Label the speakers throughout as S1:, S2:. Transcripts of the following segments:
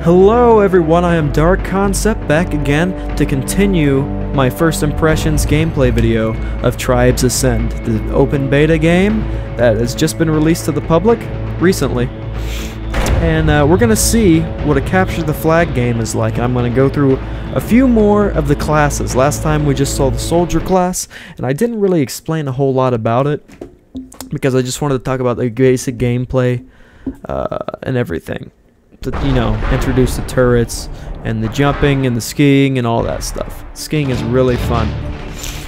S1: Hello everyone, I am Dark Concept back again to continue my first impressions gameplay video of Tribes Ascend, the open beta game that has just been released to the public recently. And we're going to see what a capture the flag game is like. I'm going to go through a few more of the classes. Last time we just saw the soldier class, and I didn't really explain a whole lot about it because I just wanted to talk about the basic gameplay and everything. To, you know, introduce the turrets and the jumping and the skiing and all that stuff. Skiing is really fun.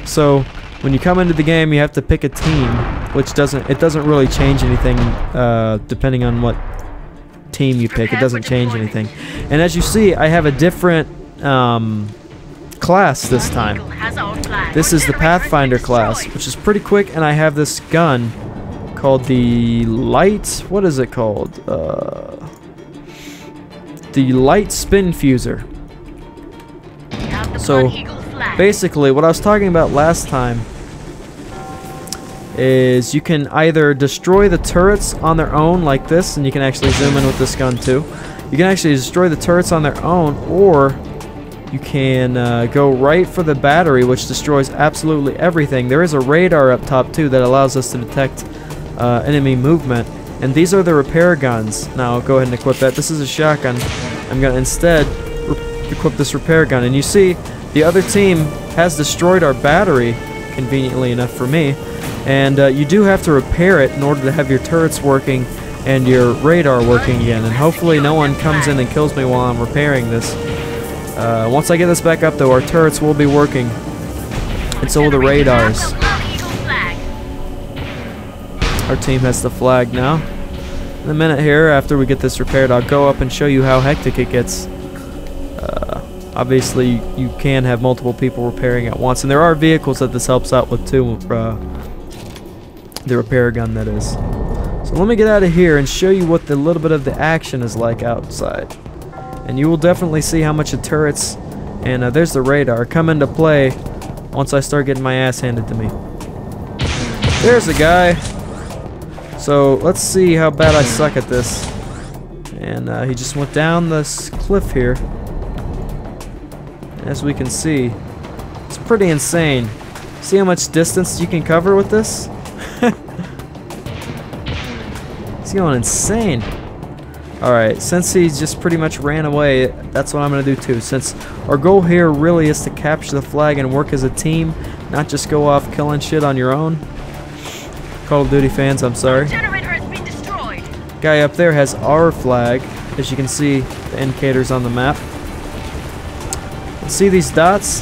S1: So when you come into the game, you have to pick a team, which doesn't really change anything depending on what team you pick. It doesn't change anything. And as you see, I have a different class this time. This is the Pathfinder class, which is pretty quick, and I have this gun called the light. What is it called? The light spin fuser. So basically what I was talking about last time is you can either destroy the turrets on their own like this, and you can actually zoom in with this gun too. You can actually destroy the turrets on their own, or you can go right for the battery, which destroys absolutely everything. There is a radar up top too that allows us to detect enemy movement. And these are the repair guns. Now I'll go ahead and equip that. This is a shotgun. I'm going to instead equip this repair gun. And you see, the other team has destroyed our battery, conveniently enough for me. And you do have to repair it in order to have your turrets working and your radar working again. And hopefully no one comes in and kills me while I'm repairing this. Once I get this back up though, our turrets will be working. And so will the radars. Our team has the flag now. In a minute here, after we get this repaired, I'll go up and show you how hectic it gets. Obviously, you can have multiple people repairing at once, and there are vehicles that this helps out with too. The repair gun, that is. So let me get out of here and show you what the little bit of the action is like outside. And you will definitely see how much the turrets and there's the radar come into play once I start getting my ass handed to me. There's a guy. So let's see how bad I suck at this. And he just went down this cliff here. As we can see, it's pretty insane. See how much distance you can cover with this? He's going insane. Alright, since he just pretty much ran away, that's what I'm going to do too. Since our goal here really is to capture the flag and work as a team, not just go off killing shit on your own. Call of Duty fans, I'm sorry. Guy up there has our flag. As you can see, the indicators on the map. See these dots?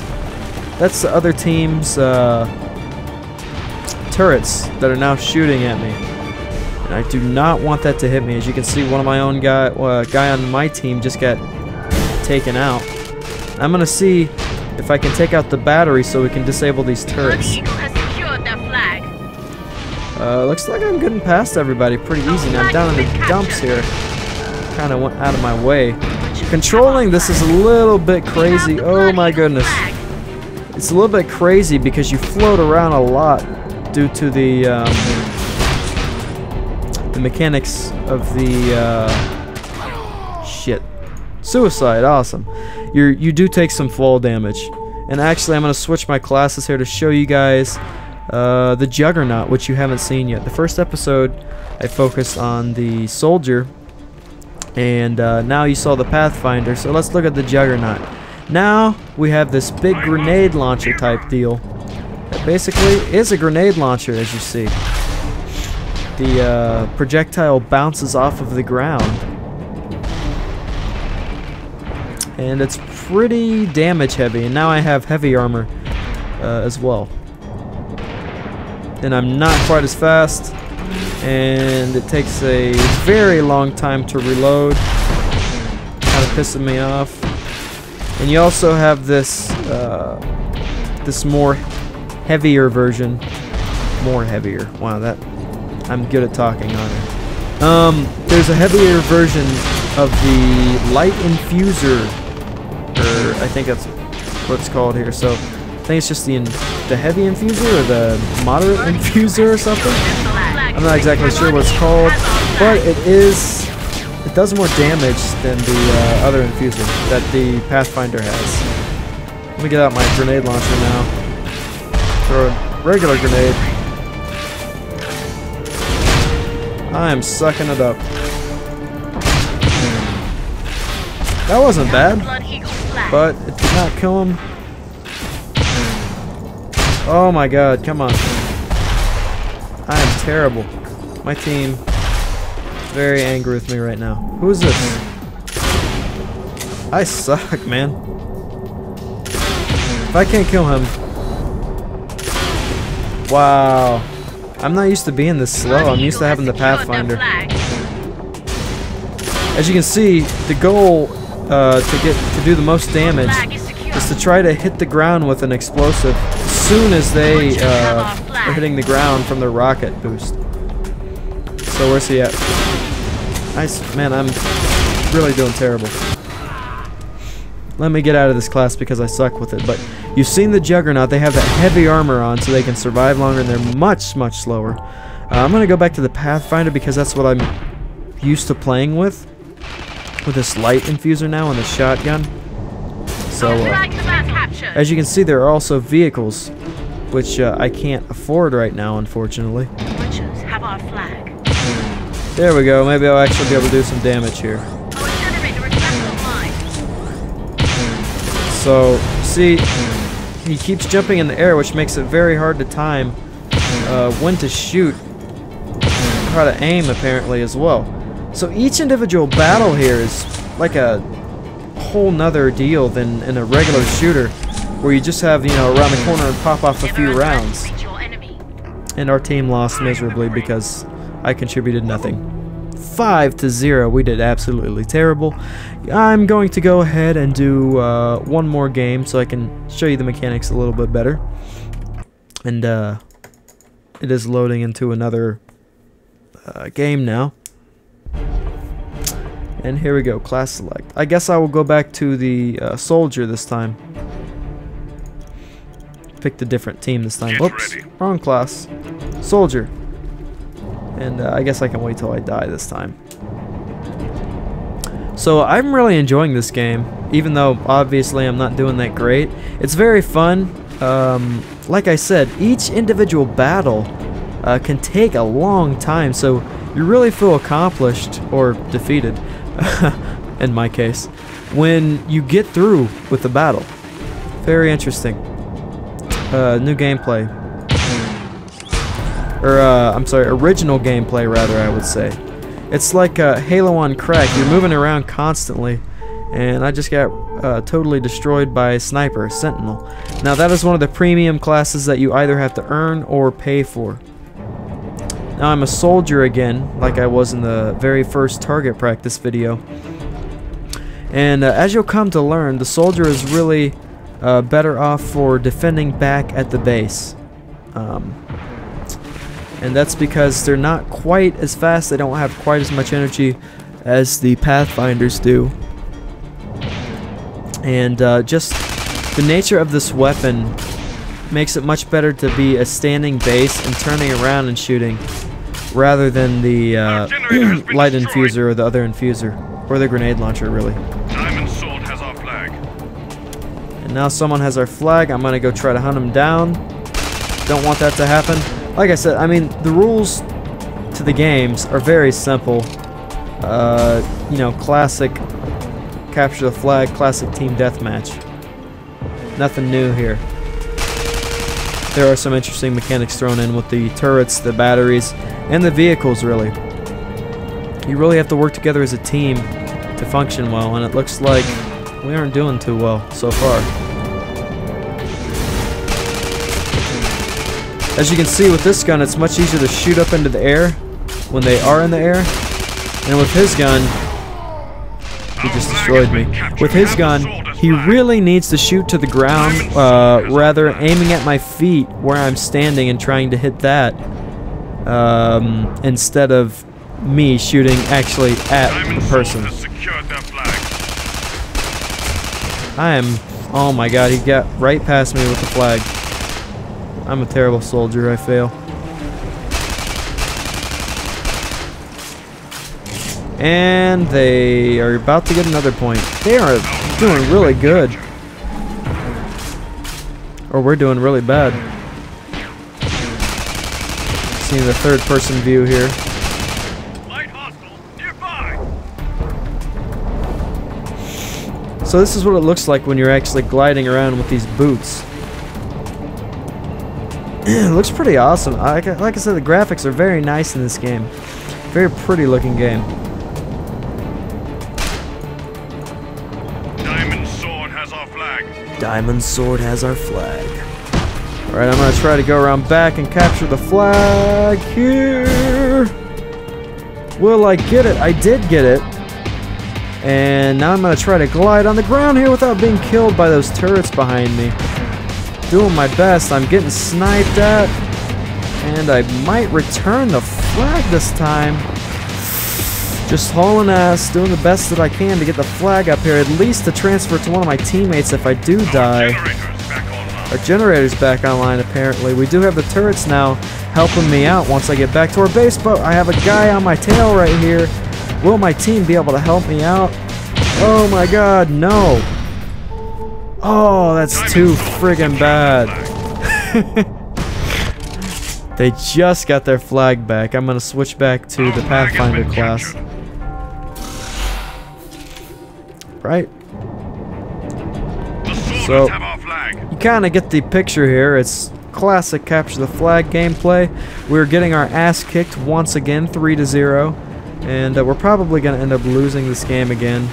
S1: That's the other team's turrets that are now shooting at me. And I do not want that to hit me. As you can see, one of my own guy on my team just got taken out. I'm gonna see if I can take out the battery so we can disable these turrets. Looks like I'm getting past everybody pretty easy. Now I'm down in the dumps here. Kind of went out of my way. Controlling this is a little bit crazy. Oh my goodness. It's a little bit crazy because you float around a lot due to the mechanics of the shit. Suicide, awesome. You do take some fall damage. And actually I'm going to switch my classes here to show you guys the Juggernaut, which you haven't seen yet. The first episode I focused on the soldier, and now you saw the Pathfinder, so let's look at the Juggernaut. Now we have this big grenade launcher type deal that basically is a grenade launcher. As you see, the projectile bounces off of the ground, and it's pretty damage heavy, and now I have heavy armor as well. And I'm not quite as fast, and it takes a very long time to reload, kind of pissing me off. And you also have this this more heavier version. More heavier. Wow, that I'm good at talking on it. There's a heavier version of the light infuser, or I think that's what it's called here. So I think it's just the heavy infuser or the moderate infuser or something. I'm not exactly sure what it's called, but it is it does more damage than the other infuser that the Pathfinder has. Let me get out my grenade launcher now. Throw a regular grenade. I am sucking it up. That wasn't bad, but it did not kill him. Oh my god, come on. I am terrible. My team is very angry with me right now. Who is this? I suck, man. If I can't kill him... Wow. I'm not used to being this slow. I'm used to having the Pathfinder. As you can see, the goal to do the most damage is to try to hit the ground with an explosive as soon as they are hitting the ground from their rocket boost. So where's he at? Nice, man, I'm really doing terrible. Let me get out of this class because I suck with it. But you've seen the Juggernaut. They have that heavy armor on so they can survive longer and they're much, much slower. I'm going to go back to the Pathfinder because that's what I'm used to playing with this light infuser now and the shotgun. So, as you can see, there are also vehicles, which I can't afford right now, unfortunately. There we go. Maybe I'll actually be able to do some damage here. So, see, he keeps jumping in the air, which makes it very hard to time when to shoot, how to aim, apparently, as well. So each individual battle here is like a whole nother deal than in a regular shooter, where you just have, you know, around the corner and pop off a few rounds. And our team lost miserably because I contributed nothing. 5-0. We did absolutely terrible. I'm going to go ahead and do one more game so I can show you the mechanics a little bit better. And it is loading into another game now. And here we go, class select. I guess I will go back to the soldier this time. Picked a different team this time. Whoops, wrong class. Soldier. And I guess I can wait till I die this time. So I'm really enjoying this game, even though obviously I'm not doing that great. It's very fun. Like I said, each individual battle can take a long time, so you really feel accomplished, or defeated, in my case, when you get through with the battle. Very interesting. New gameplay. Or, I'm sorry, original gameplay, rather, I would say. It's like Halo on crack. You're moving around constantly, and I just got totally destroyed by a sniper, Sentinel. Now, that is one of the premium classes that you either have to earn or pay for. Now, I'm a soldier again, like I was in the very first target practice video. And as you'll come to learn, the soldier is really better off for defending back at the base. And that's because they're not quite as fast, they don't have quite as much energy as the Pathfinders do. And just the nature of this weapon makes it much better to be a standing base and turning around and shooting, rather than the light infuser or the other infuser, or the grenade launcher, really.
S2: Diamond Sword has our flag.
S1: And now someone has our flag. I'm gonna go try to hunt him down. Don't want that to happen. Like I said, I mean, the rules to the games are very simple. You know, classic capture the flag, classic team deathmatch. Nothing new here. There are some interesting mechanics thrown in with the turrets, the batteries, and the vehicles, really. You really have to work together as a team to function well, and it looks like we aren't doing too well so far. As you can see with this gun, it's much easier to shoot up into the air when they are in the air. And with his gun, he just destroyed me. With his gun, he really needs to shoot to the ground, rather aiming at my feet where I'm standing and trying to hit that, instead of me shooting actually at the person. Oh my god, he got right past me with the flag. I'm a terrible soldier, And they are about to get another point. They are doing really good. Or we're doing really bad. Seeing the third person view here.
S2: Light hostile nearby.
S1: So this is what it looks like when you're actually gliding around with these boots. It looks pretty awesome. Like I said, the graphics are very nice in this game. Very pretty looking game.
S2: Diamond Sword has our flag.
S1: Diamond Sword has our flag. Alright, I'm gonna try to go around back and capture the flag here. Will I get it? I did get it. And now I'm gonna try to glide on the ground here without being killed by those turrets behind me. Doing my best. I'm getting sniped at. And I might return the flag this time. Just hauling ass, doing the best that I can to get the flag up here, at least to transfer to one of my teammates if I do die. Our generator's back online, apparently. We do have the turrets now helping me out once I get back to our base, but I have a guy on my tail right here. Will my team be able to help me out? Oh my god, no. Oh, that's too friggin' bad. They just got their flag back. I'm gonna switch back to the Pathfinder class. Right. So, you kind of get the picture here. It's classic capture the flag gameplay. We're getting our ass kicked once again, 3-0. And we're probably going to end up losing this game again.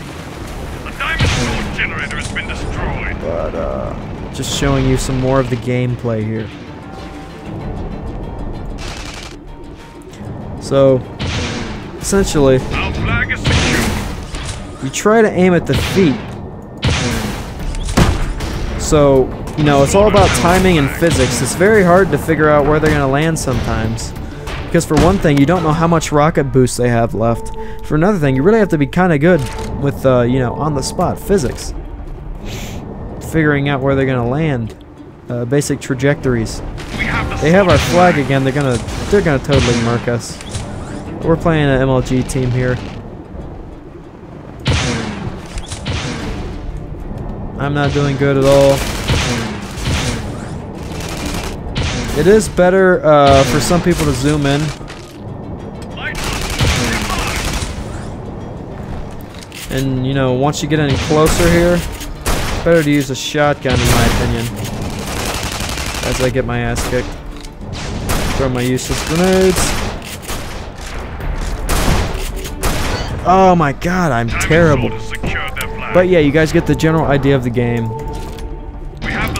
S2: The Diamond Sword generator has been destroyed.
S1: But, just showing you some more of the gameplay here. So, essentially,
S2: Our flag is secure.
S1: you try to aim at the feet. So, you know, it's all about timing and physics. It's very hard to figure out where they're going to land sometimes. Because for one thing, you don't know how much rocket boost they have left. For another thing, you really have to be kind of good with, you know, on-the-spot physics. Figuring out where they're going to land. Basic trajectories. They have our flag again. They're gonna totally murk us. We're playing an MLG team here. I'm not doing good at all. It is better for some people to zoom in. And, you know, once you get any closer here, it's better to use a shotgun in my opinion. As I get my ass kicked. Throw my useless grenades. Oh my god, I'm terrible. But yeah, you guys get the general idea of the game.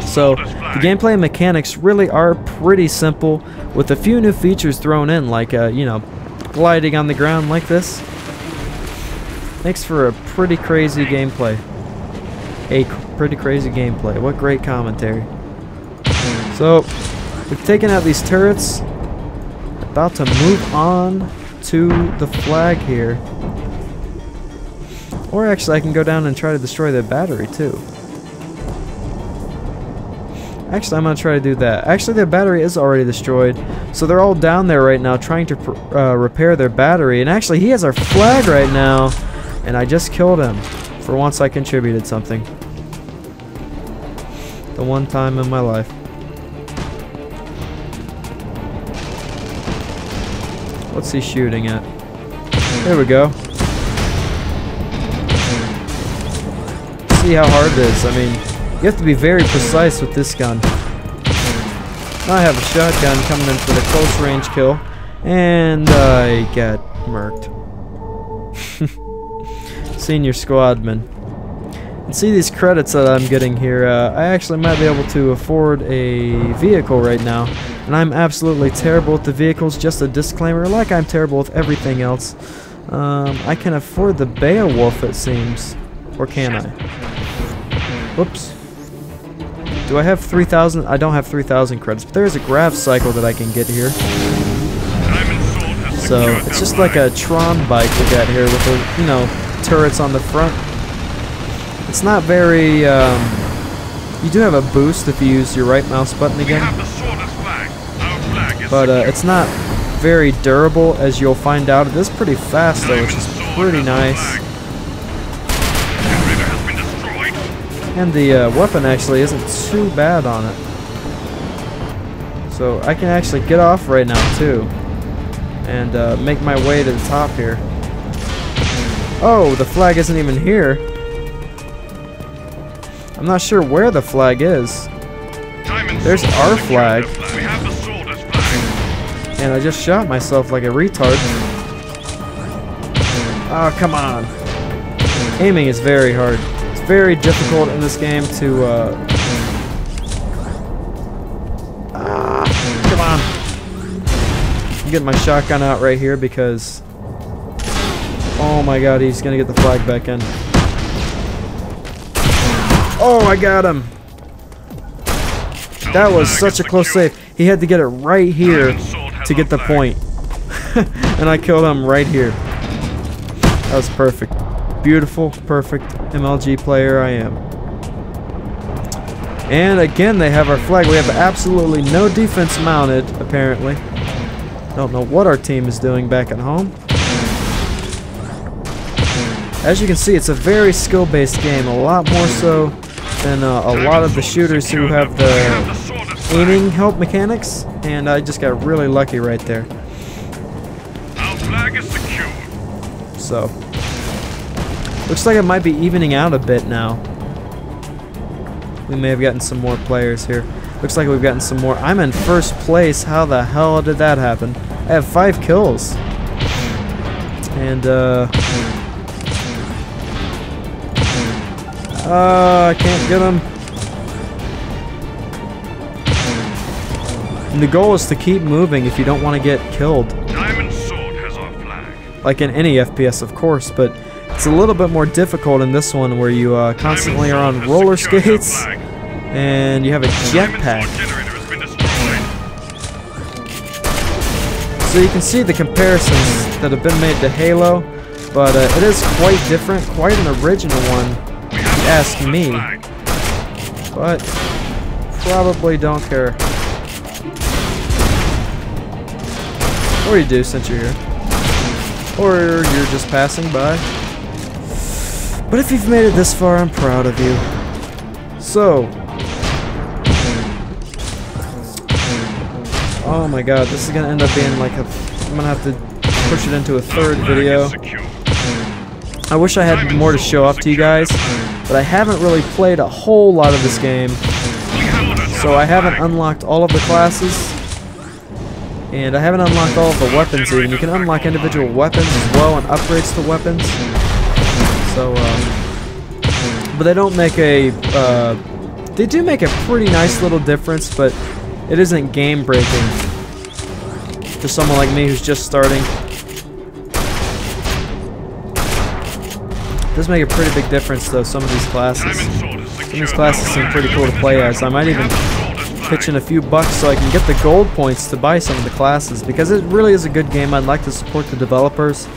S1: So, the gameplay and mechanics really are pretty simple, with a few new features thrown in, like, you know, gliding on the ground like this. Makes for a pretty crazy gameplay. Pretty crazy gameplay. What great commentary. So, we've taken out these turrets. About to move on to the flag here. Or actually, I can go down and try to destroy their battery too. Actually, I'm going to try to do that. Actually, their battery is already destroyed. So they're all down there right now trying to repair their battery. And actually, he has our flag right now. And I just killed him. For once, I contributed something. The one time in my life. What's he shooting at? There we go. See how hard it is. I mean, you have to be very precise with this gun. Now I have a shotgun coming in for the close range kill. And I got murked. Senior squadman. And see these credits that I'm getting here. I actually might be able to afford a vehicle right now. And I'm absolutely terrible with the vehicles. Just a disclaimer, like I'm terrible with everything else. I can afford the Beowulf, it seems. Or can I? Whoops. Do I have 3,000? I don't have 3,000 credits, but there is a grav cycle that I can get here. So, it's just like a Tron bike we got here with the, you know, turrets on the front. It's not very, you do have a boost if you use your right mouse button again. But it's not very durable, as you'll find out. It is pretty fast though, which is pretty nice.
S2: Generator has been destroyed.
S1: And the weapon actually isn't too bad on it. So I can actually get off right now too. And make my way to the top here. Oh, the flag isn't even here. I'm not sure where the flag is. There's our flag.
S2: We have the soldier's flag.
S1: And I just shot myself like a retard. Oh, come on. Aiming is very hard. It's very difficult in this game to... come on. I'm getting my shotgun out right here because... Oh my god, he's gonna get the flag back in. Oh, I got him. That was such a close save. He had to get it right here to get the point. And I killed him right here. That was perfect. Beautiful, perfect MLG player I am. And again, they have our flag. We have absolutely no defense mounted, apparently. Don't know what our team is doing back at home. As you can see, it's a very skill-based game, a lot more so than a lot of the shooters who have the aiming help mechanics, and I just got really lucky right there.
S2: Our flag is secure.
S1: So, looks like it might be evening out a bit now. We may have gotten some more players here. Looks like we've gotten some more. I'm in first place. How the hell did that happen? I have 5 kills. And, I can't get him. And the goal is to keep moving if you don't want to get killed.
S2: Diamond Sword has our flag.
S1: Like in any FPS, of course, but it's a little bit more difficult in this one where you constantly are on roller skates and you have a jetpack. So you can see the comparisons that have been made to Halo, but it is quite different, quite an original one. Ask me, but probably don't care. Or you do since you're here. Or you're just passing by. But if you've made it this far, I'm proud of you. So. Oh my god, this is gonna end up being like a... I'm gonna have to push it into a third video. I wish I had more to show off to you guys. But I haven't really played a whole lot of this game, so I haven't unlocked all of the classes, and I haven't unlocked all of the weapons even. You can unlock individual weapons as well and upgrades to weapons. So, but they don't make a, they do make a pretty nice little difference, but it isn't game breaking for someone like me who's just starting. It does make a pretty big difference though, some of these classes. Some of these classes seem pretty cool to play as. I might even pitch in a few bucks so I can get the gold points to buy some of the classes, because it really is a good game. I'd like to support the developers.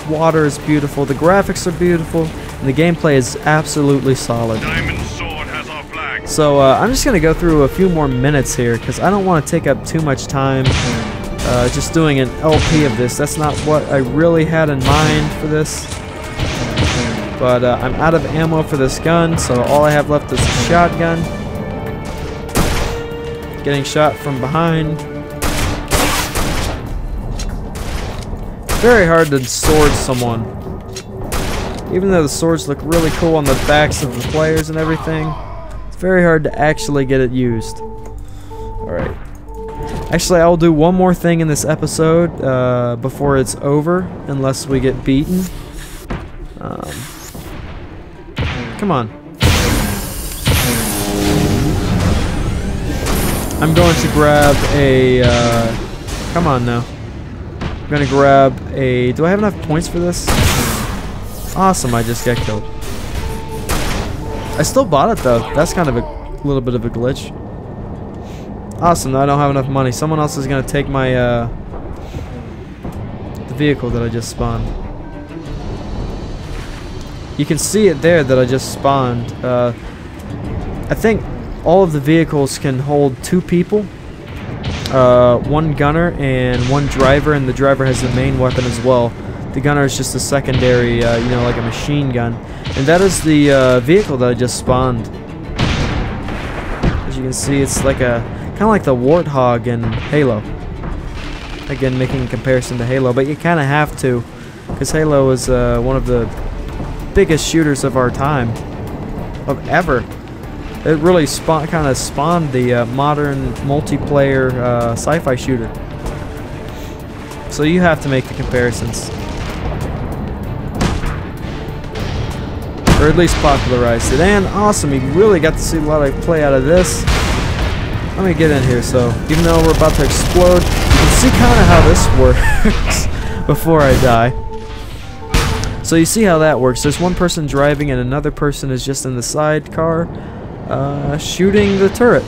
S1: Water is beautiful, the graphics are beautiful, and the gameplay is absolutely solid. So I'm just going to go through a few more minutes here, because I don't want to take up too much time just doing an LP of this. That's not what I really had in mind for this. But I'm out of ammo for this gun, so all I have left is a shotgun. Getting shot from behind. It's very hard to sword someone. Even though the swords look really cool on the backs of the players and everything, it's very hard to actually get it used. Alright. Actually, I'll do one more thing in this episode before it's over, unless we get beaten. Come on. I'm going to grab a... come on now. I'm going to grab a... Do I have enough points for this? Awesome, I just got killed. I still bought it though. That's kind of a little bit of a glitch. Awesome, I don't have enough money. Someone else is going to take my... the vehicle that I just spawned. You can see it there that I just spawned. I think all of the vehicles can hold 2 people. 1 gunner and 1 driver, and the driver has the main weapon as well. The gunner is just a secondary, you know, like a machine gun. And that is the vehicle that I just spawned. As you can see, it's like a kind of like the Warthog in Halo. Again, making a comparison to Halo, but you kind of have to, because Halo is one of the biggest shooters of our time, of ever. It really kind of spawned the modern multiplayer sci-fi shooter. So you have to make the comparisons, or at least popularized it. And awesome, you really got to see a lot of play out of this. Let me get in here. So even though we're about to explode, you can see kind of how this works before I die. So you see how that works. There's one person driving and another person is just in the sidecar shooting the turret.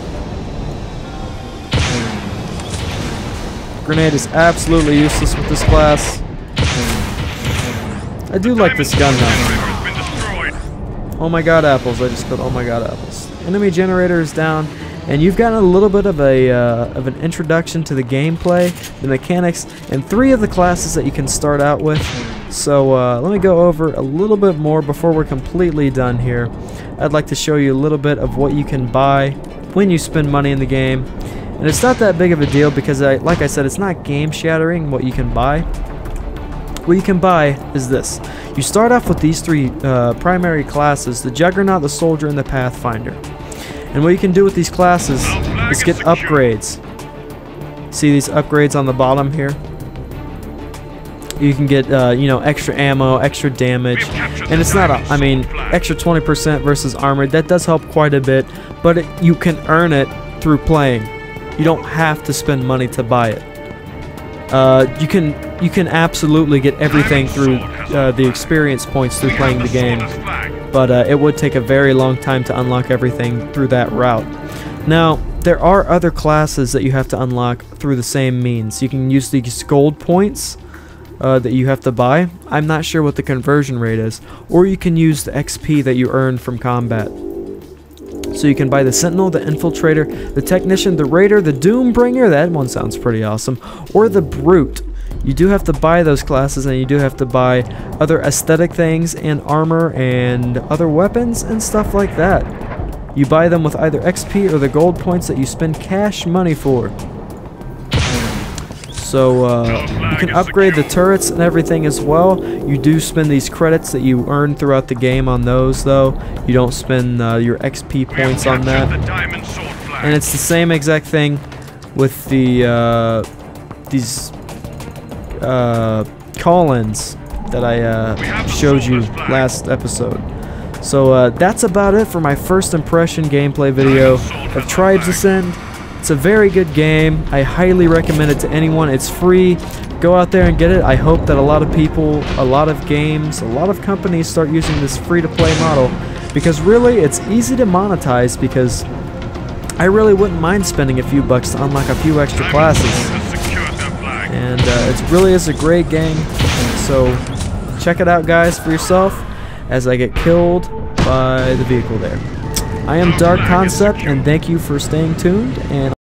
S1: Grenade is absolutely useless with this class. I do like this gun though. Oh my god, apples. I just killed oh my god, apples. Enemy generator is down, and you've gotten a little bit of an introduction to the gameplay, the mechanics, and 3 of the classes that you can start out with. So let me go over a little bit more before we're completely done here. I'd like to show you a little bit of what you can buy when you spend money in the game. And it's not that big of a deal because, like I said, it's not game-shattering what you can buy. What you can buy is this. You start off with these 3 primary classes, the Juggernaut, the Soldier, and the Pathfinder. And what you can do with these classes is get upgrades. See these upgrades on the bottom here? You can get, you know, extra ammo, extra damage, and it's not, I mean, extra 20% versus armored. That does help quite a bit, but you can earn it through playing. You don't have to spend money to buy it. You can absolutely get everything through the experience points through playing the game, but it would take a very long time to unlock everything through that route. Now, there are other classes that you have to unlock through the same means. You can use these gold points that you have to buy. I'm not sure what the conversion rate is. Or you can use the XP that you earn from combat. So you can buy the Sentinel, the Infiltrator, the Technician, the Raider, the Doombringer, that one sounds pretty awesome, or the Brute. You do have to buy those classes, and you do have to buy other aesthetic things and armor and other weapons and stuff like that. You buy them with either XP or the gold points that you spend cash money for. So you can upgrade the turrets and everything as well. You do spend these credits that you earn throughout the game on those, though. You don't spend your XP points on that. And it's the same exact thing with the these call-ins that I showed you last episode. So that's about it for my first impression gameplay video of Tribes Ascend. It's a very good game. I highly recommend it to anyone. It's free. Go out there and get it. I hope that a lot of people, a lot of games, a lot of companies start using this free-to-play model, because really it's easy to monetize, because I really wouldn't mind spending a few bucks to unlock a few extra classes. And it really is a great game. So check it out, guys, for yourself as I get killed by the vehicle there. I am Dark Concept, and thank you for staying tuned. And